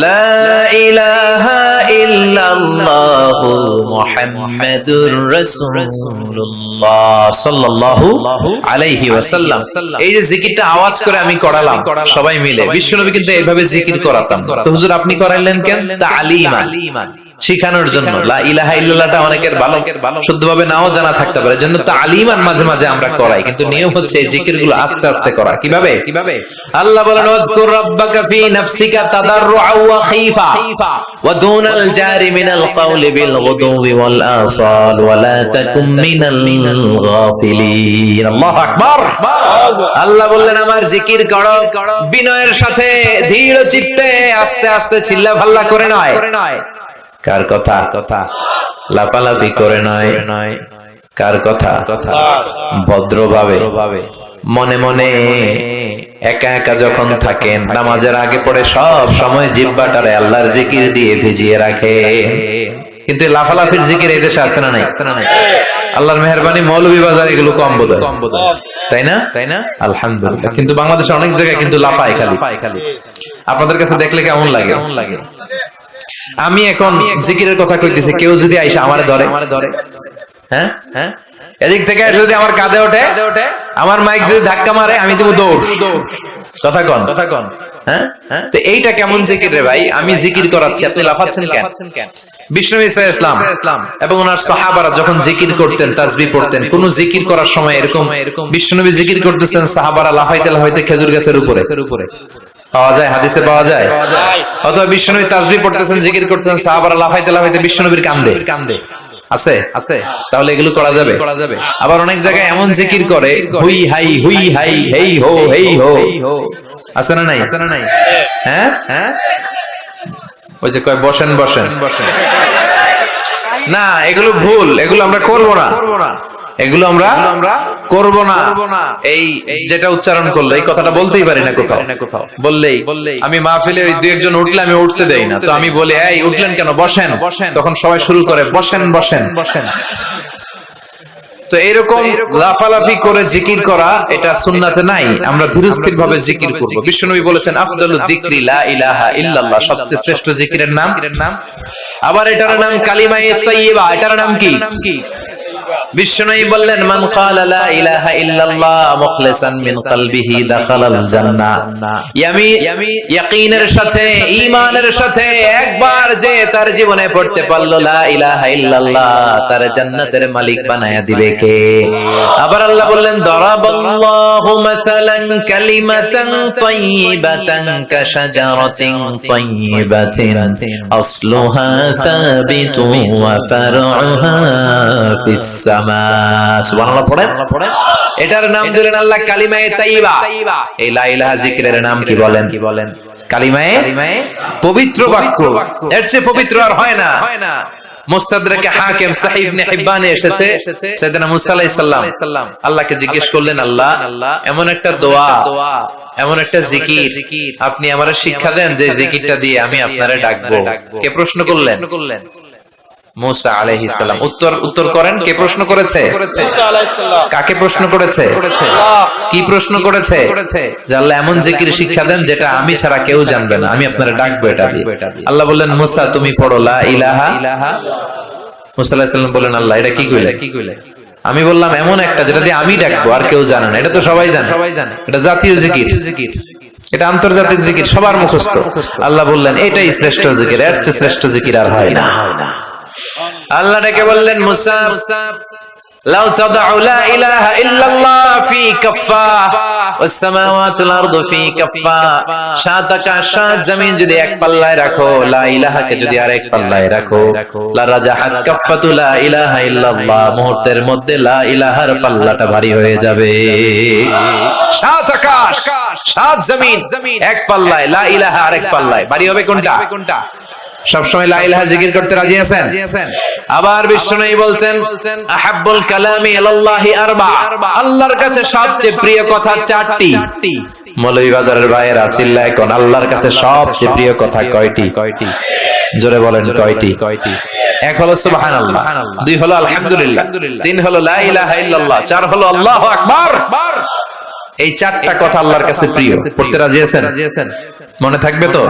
লা ইলাহা ইল্লাল্লাহু মুহাম্মাদুর রাসূলুল্লাহ সাল্লাল্লাহু আলাইহি ওয়াসাল্লাম। এই যে জিকিরটা আওয়াজ করে আমি করালাম সবাই মিলে, বিশ্বনবী কিন্তু এইভাবে জিকির করাতাম। তো হুজুর আপনি করাইলেন কেন? তালিমান, শিখানোর জন্য। লা ইলাহা ইল্লাল্লাহটা অনেকের ভালো শুদ্ধভাবে নাও জানা থাকতে পারে, জন্য তালিমান মাঝে মাঝে আমরা করাই, কিন্তু নিয়ম হচ্ছে এই জিকিরগুলো আস্তে আস্তে করা। কিভাবে? আল্লাহ বলেন ওয়াজকুর রাব্বাকা ফি নাফসিকা তাদাররুআ ওয়া খীফা ওয়া দুনাল জারি মিনাল কাওলি বিল গুদুবি ওয়াল আসাল ওয়া লা তাকুম মিনাল গাফিলিন। আল্লাহু আকবার। আল্লাহ বললেন আমার জিকির করো বিনয়ের সাথে, ধীর চিত্তে, আস্তে আস্তে, চিল্লা ভাল্লা করে নয়। কার কথা? লাফালাফি করে নয়। কার কথা? ভদ্রভাবে, মনে মনে, একা একা যখন থাকেন, নামাজের আগে পড়ে সব সময় জিহ্বাটারে আল্লাহর জিকির দিয়ে ভিজিয়ে রাখে। কিন্তু লাফালাফির জিকির এই দেশে আছে না নাই? আল্লাহর মেহেরবানি, মৌলভীবাজার এগুলো কম বোধহয়, তাই না? আলহামদুলিল্লাহ। কিন্তু বাংলাদেশে অনেক জায়গায় কিন্তু লাফায় খালি। আপনাদের কাছে দেখলে কেমন লাগে? আমি এখন জিকিরের কথা কইতেছি, কেউ যদি আইসা আমারে ধরে, হ্যাঁ, এদিক থেকে যদি আমার কাঁধে ওঠে, আমার মাইক যদি ধাক্কা মারে, আমি দেবো দৌড়। কথা কন। হ্যাঁ, তো এইটা কেমন জিকির রে ভাই? আমি জিকির করাচ্ছি, আপনি লাফাচ্ছেন কেন? বিষ্ণু ইসলাম এবং ওনার সাহাবারা যখন জিকির করতেন, তাসবিহ পড়তেন, কোন জিকির করার সময় এরকম বিষ্ণুনবী জিকির করতেছেন, সাহাবারা লাফাইতে লাফাইতে খেজুর গাছের উপরে পাওয়া যায়, হাদিসে পাওয়া যায়। অথবা বিষ্ণুনবী তাসবিহ পড়তেছেন, জিকির করতেছেন, সাহাবারা লাফাইতে লাফাইতে বিষ্ণুনবীর কান্দে আছে। তাহলে এগুলো করা যাবে। আবার অনেক জায়গায় এমন জিকির করে, হুই হাই হেই হো আছে না নাই? হ্যাঁ, ওই যে কয় বসেন না, এগুলো ভুল, এগুলো আমরা করব না, এগুলো আমরা করব না। এই যেটা উচ্চারণ করলো, এই কথাটা বলতেই পারি না কোথাও। বললেই আমি মাহফিলে ওই দুই একজন উঠলে আমি উঠতে দেই না, তো আমি বলি এই উঠলেন কেন? বসেন। তখন সবাই শুরু করে বসেন। তো এরকম লাফালাফি করে জিকির করা, এটা সুন্নাতে নাই। আমরা ধীরস্থির ভাবে জিকির করব। বিশ্বনবী বলেছেন আফদালু যিকরি লা ইলাহা ইল্লাল্লাহ, সবচেয়ে শ্রেষ্ঠ জিকিরের নাম। আবার এটার নাম কালিমায়ে তাইয়্যিবা। এটার নাম কি? বিশ্বনবী বললেন মান ক্বালা লা ইলাহা ইল্লাল্লাহ মুখলিসান মিন কলবিহি দাখালাল জান্নাহ। ইয়াকিনের সাথে, ঈমানের সাথে একবার যে তার জীবনে পড়তে পারলো লা ইলাহা ইল্লাল্লাহ, তার জান্নাতের মালিক বানায়া দিবে কে? আবার আল্লাহ বললেন দারাবাল্লাহু মাসালান কালিমাতান তাইয়্যিবাতান কাশাজারাতিন তাইয়্যিবাতিন আসলুহা সাবিতুন ওয়া ফারউহা ফিস সামা। সুবহানাল্লাহ পড়েন। এটার নাম দিলেন আল্লাহ কালিমায়ে তাইয়্যিবা। এই লা ইলাহা জিকিরের নাম কি বলেন? কালিমায়ে পবিত্র বাক্য। এর চেয়ে পবিত্র আর হয় না। মুস্তাদরাকে হাকিম সহিহ ইবনে হিব্বানে এসেছে, সাইয়েদনা মুসা আলাইহিস সালাম আল্লাহকে জিজ্ঞেস করলেন, আল্লাহ এমন একটা দোয়া, এমন একটা জিকির আপনি আমারে শিক্ষা দেন যে জিকিরটা দিয়ে আমি আপনারে ডাকবো। কে প্রশ্ন করলেন? মুসা আলাইহিস সালাম। উত্তর করেন, কে প্রশ্ন করেছে? মুসা আলাইহিস সালাম। কাকে প্রশ্ন করেছে? কি প্রশ্ন করেছে? যে আল্লাহ এমন জিকির শিক্ষা দেন যেটা আমি ছাড়া কেউ জানবে না, আমি আপনারে ডাকবো এটা দিয়ে। আল্লাহ বললেন মুসা তুমি পড়ো লা ইলাহা। মুসা আলাইহিস সালাম বলেন আল্লাহ এটা কি কইলে? আমি বললাম এমন একটা যেটা দিয়ে আমি ডাকবো আর কেউ জানে না। এটা তো সবাই জানে, এটা জাতীয় জিকির, এটা আন্তর্জাতিক জিকির, সবার মুখস্থ। আল্লাহ বললেন এটাই শ্রেষ্ঠ জিকির, এর চেয়ে শ্রেষ্ঠ জিকির আর হয় না। আল্লাহ ডেকে বললেন মুসা লাউ তাদউ লা ইলাহা ইল্লাল্লাহ ফি কাফফা ওয়াস সামাওয়াতু ওয়াল আরদু ফি কাফফা, সাত আকাশ সাত জমিন যদি এক পাল্লায় রাখো, লা ইলাহাকে যদি আরেক পাল্লায় রাখো, লা রাজাহাত কাফফাতু লা ইলাহা ইল্লাল্লাহ, মুহূর্তের মধ্যে লা ইলাহার পাল্লাটা ভারী হয়ে যাবে। সাত আকাশ সাত জমিন এক পাল্লায়, লা ইলাহা আরেক পাল্লায়, ভারী হবে কোনটা? সবসময় লা ইলাহা জিকির করতে রাজি আছেন? আবার বিশ্বনবী বলছেন আহাব্বুল কালামি ইলাল্লাহি আরবা, আল্লাহর কাছে সবচেয়ে প্রিয় কথা চারটি। মৌলভীবাজারের ভাইয়েরা চিল্লায় কোন আল্লাহর কাছে সবচেয়ে প্রিয় কথা কয়টি? জোরে বলেন কয়টি? এক হলো সুবহানাল্লাহ, দুই হলো আলহামদুলিল্লাহ, তিন হলো লা ইলাহা ইল্লাল্লাহ, চার হলো আল্লাহু আকবার। এই চারটা কথা আল্লাহর কাছে প্রিয়। পড়তে রাজি আছেন? মনে থাকবে তো?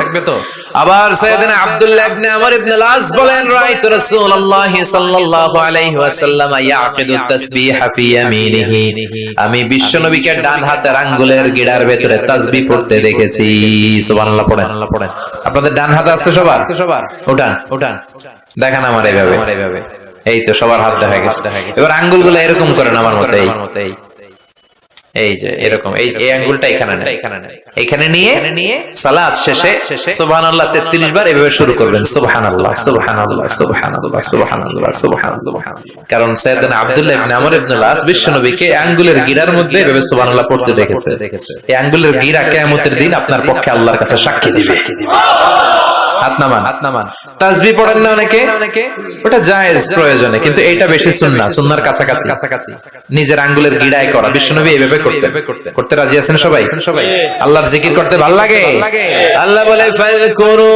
আবার সাইয়েদনা আব্দুল্লাহ ইবনে আমর ইবনে আল-আস বলেন, রাআইতু রাসূলুল্লাহ সাল্লাল্লাহু আলাইহি ওয়াসাল্লাম ইয়াকিদু তাসবিহা ফি ইয়ামিনিহি, আমি বিশ্বনবীকে ডান হাতের আঙ্গুলের গিড়ার ভেতরে তাসবিহ পড়তে দেখেছি। সুবহানাল্লাহ পড়েন। আপনাদের ডান হাতে আছে সবার? উঠান দেখান আমার এইভাবে। এই তো সবার হাত দেখা গেছে। এবার আঙ্গুলগুলো এরকম করেন আমার মতো, এই যে এরকম, এই আঙ্গুলটা এখানে নিয়ে সালাত শেষে সুবহানাল্লাহ 33 বার এভাবে শুরু করবেন, সুবহানাল্লাহ সুবহানাল্লাহ সুবহানাল্লাহ সুবহানাল্লাহ সুবহানাল্লাহ। কারণ সাইয়েদনা আব্দুল্লাহ ইবনে আমর ইবনে আল-আস বিশ্বনবীকে আঙ্গুলের গিরার মধ্যে এভাবে সুবহানাল্লাহ পড়তে দেখেছে। এই আঙ্গুলের গিরা কিয়ামতের দিন আপনার পক্ষে আল্লাহর কাছে সাক্ষী দিবে। হাত নামান। তাসবিহ পড়েন না অনেকে? ওটা জায়েজ প্রয়োজনে, কিন্তু এটা বেশি সুন্নাহ, সুন্নাহর কাছাকাছি। নিজের আঙ্গুলের গিড়ায় করা, বিশ্বনবী এইভাবে করতে রাজি আছেন সবাই? আল্লাহর জিকির করতে ভালো লাগে? আল্লাহ বলে ফাযকুরু